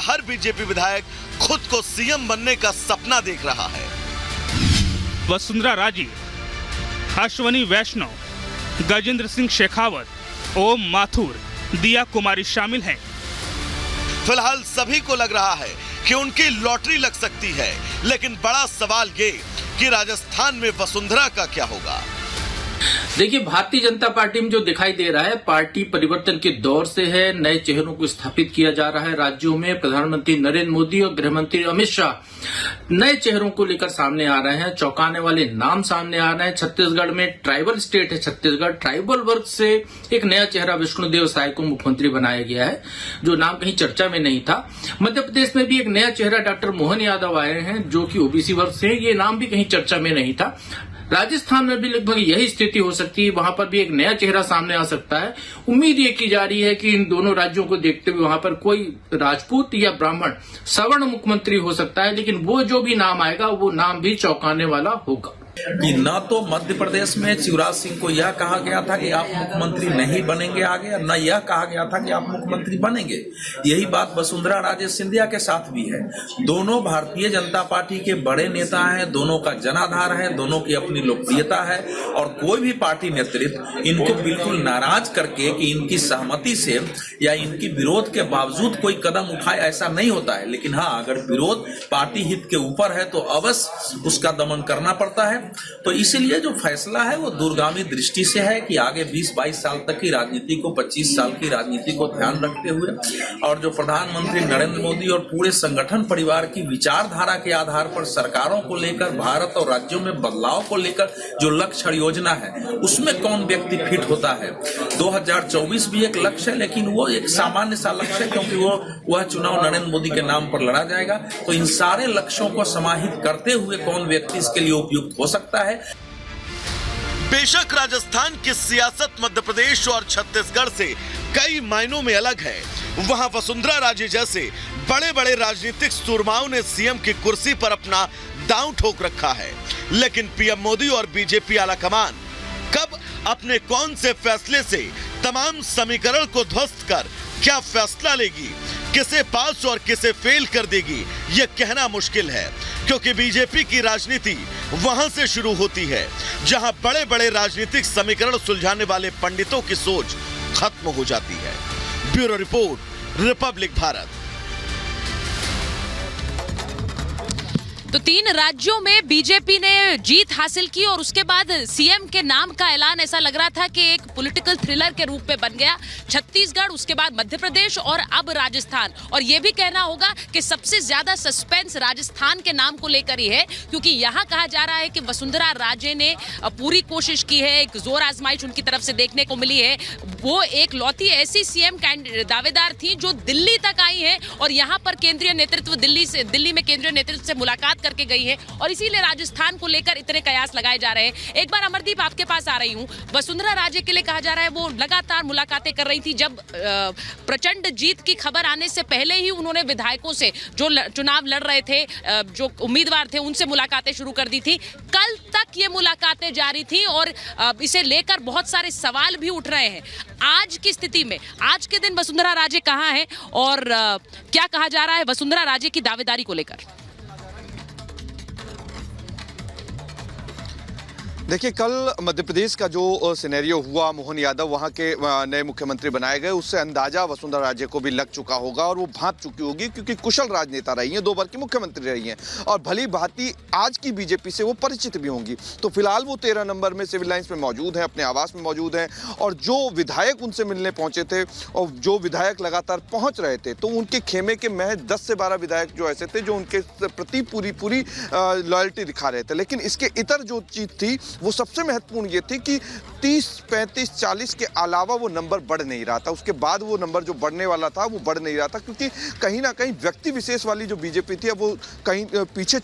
हर BJP विधायक खुद को सीएम बनने का सपना देख रहा है। वसुंधरा राजे, अश्वनी वैष्णव, गजेंद्र सिंह शेखावत, ओम माथुर, दिया कुमारी शामिल हैं। फिलहाल सभी को लग रहा है कि उनकी लॉटरी लग सकती है, लेकिन बड़ा सवाल ये कि राजस्थान में वसुंधरा का क्या होगा। देखिए, भारतीय जनता पार्टी में जो दिखाई दे रहा है, पार्टी परिवर्तन के दौर से है। नए चेहरों को स्थापित किया जा रहा है राज्यों में। प्रधानमंत्री नरेंद्र मोदी और गृह मंत्री अमित शाह नए चेहरों को लेकर सामने आ रहे हैं। चौंकाने वाले नाम सामने आ रहे हैं। छत्तीसगढ़ में ट्राइबल स्टेट है छत्तीसगढ़, ट्राइबल वर्ग से एक नया चेहरा विष्णुदेव साय को मुख्यमंत्री बनाया गया है, जो नाम कहीं चर्चा में नहीं था। मध्य प्रदेश में भी एक नया चेहरा डॉक्टर मोहन यादव आए हैं, जो कि ओबीसी वर्ग से, ये नाम भी कहीं चर्चा में नहीं था। राजस्थान में भी लगभग यही स्थिति हो सकती है, वहां पर भी एक नया चेहरा सामने आ सकता है। उम्मीद ये की जा रही है कि इन दोनों राज्यों को देखते हुए वहां पर कोई राजपूत या ब्राह्मण सवर्ण मुख्यमंत्री हो सकता है, लेकिन वो जो भी नाम आएगा वो नाम भी चौंकाने वाला होगा। कि न तो मध्य प्रदेश में शिवराज सिंह को यह कहा गया था कि आप मुख्यमंत्री नहीं बनेंगे आगे, और न यह कहा गया था कि आप मुख्यमंत्री बनेंगे। यही बात वसुंधरा राजे सिंधिया के साथ भी है। दोनों भारतीय जनता पार्टी के बड़े नेता हैं, दोनों का जनाधार है, दोनों की अपनी लोकप्रियता है, और कोई भी पार्टी नेतृत्व इनको बिल्कुल नाराज करके कि इनकी सहमति से या इनकी विरोध के बावजूद कोई कदम उठाए, ऐसा नहीं होता है। लेकिन हाँ, अगर विरोध पार्टी हित के ऊपर है तो अवश्य उसका दमन करना पड़ता है। तो इसीलिए जो फैसला है वो दूरगामी दृष्टि से है कि आगे 20-22 साल तक की राजनीति को, 25 साल की राजनीति को ध्यान रखते हुए, और जो प्रधानमंत्री नरेंद्र मोदी और पूरे संगठन परिवार की विचारधारा के आधार पर सरकारों को लेकर, भारत और राज्यों में बदलाव को लेकर जो लक्ष्य योजना है, उसमें कौन व्यक्ति फिट होता है। 2024 भी एक लक्ष्य है, लेकिन वो एक सामान्य सा लक्ष्य है, क्योंकि वह चुनाव नरेंद्र मोदी के नाम पर लड़ा जाएगा। तो इन सारे लक्ष्यों को समाहित करते हुए कौन व्यक्ति इसके लिए उपयुक्त हो सकता है। बेशक राजस्थान की सियासत मध्य प्रदेश और छत्तीसगढ़ से कई मायनों में अलग है। वहां वसुंधरा राजे जैसे बड़े बड़े राजनीतिक सूरमाओं ने सीएम की कुर्सी पर अपना दांव ठोक रखा है, लेकिन पीएम मोदी और बीजेपी आलाकमान कब अपने कौन से फैसले से तमाम समीकरण को ध्वस्त कर क्या फैसला लेगी, किसे पास और किसे फेल कर देगी, यह कहना मुश्किल है, क्योंकि बीजेपी की राजनीति वहां से शुरू होती है जहां बड़े बड़े राजनीतिक समीकरण सुलझाने वाले पंडितों की सोच खत्म हो जाती है। Bureau report, Republic Bharat. तो 3 राज्यों में बीजेपी ने जीत हासिल की और उसके बाद सीएम के नाम का ऐलान ऐसा लग रहा था कि एक पॉलिटिकल थ्रिलर के रूप में बन गया। छत्तीसगढ़, उसके बाद मध्य प्रदेश और अब राजस्थान। और ये भी कहना होगा कि सबसे ज्यादा सस्पेंस राजस्थान के नाम को लेकर ही है, क्योंकि यहाँ कहा जा रहा है कि वसुंधरा राजे ने पूरी कोशिश की है, एक जोर आजमाइश उनकी तरफ से देखने को मिली है। वो एक लौती ऐसी सीएम दावेदार थी जो दिल्ली तक आई है और यहाँ पर केंद्रीय नेतृत्व दिल्ली में केंद्रीय नेतृत्व से मुलाकात करके गई है, और इसीलिए राजस्थान को लेकर इतने कयास लगाए जा रहे हैं। एक बार अमरदीप आपके पास आ रही हूं। वसुंधरा राजे के लिए कहा जा रहा है वो लगातार मुलाकातें कर रही थी। जब प्रचंड जीत की खबर आने से पहले ही उन्होंने विधायकों से, जो चुनाव लड़ रहे थे, जो उम्मीदवार थे, उनसे मुलाकातें शुरू कर दी थी। कल तक ये मुलाकातें जारी थी और इसे लेकर बहुत सारे सवाल भी उठ रहे हैं। आज की स्थिति में, आज के दिन वसुंधरा राजे कहां है और क्या कहा जा रहा है वसुंधरा राजे की दावेदारी को लेकर? देखिए, कल मध्य प्रदेश का जो सिनेरियो हुआ, मोहन यादव वहाँ के नए मुख्यमंत्री बनाए गए, उससे अंदाजा वसुंधरा राजे को भी लग चुका होगा और वो भांप चुकी होगी, क्योंकि कुशल राजनेता रही हैं, 2 बार की मुख्यमंत्री रही हैं और भली भांति आज की बीजेपी से वो परिचित भी होंगी। तो फिलहाल वो 13 नंबर में सिविल लाइन्स में मौजूद हैं, अपने आवास में मौजूद हैं, और जो विधायक उनसे मिलने पहुंचे थे और जो विधायक लगातार पहुंच रहे थे, तो उनके खेमे के महज 10 से 12 विधायक जो ऐसे थे जो उनके प्रति पूरी लॉयल्टी दिखा रहे थे। लेकिन इसके इतर जो चीज थी वो सबसे महत्वपूर्ण ये थी कि 30, 35, 40 के अलावा वो नंबर बढ़ नहीं रहा था। उसके बाद वो नंबर जो बढ़ने वाला था वो बढ़ नहीं रहा था, क्योंकि कहीं ना कहीं व्यक्ति विशेष वाली जो बीजेपी थी अब वो कहीं पीछे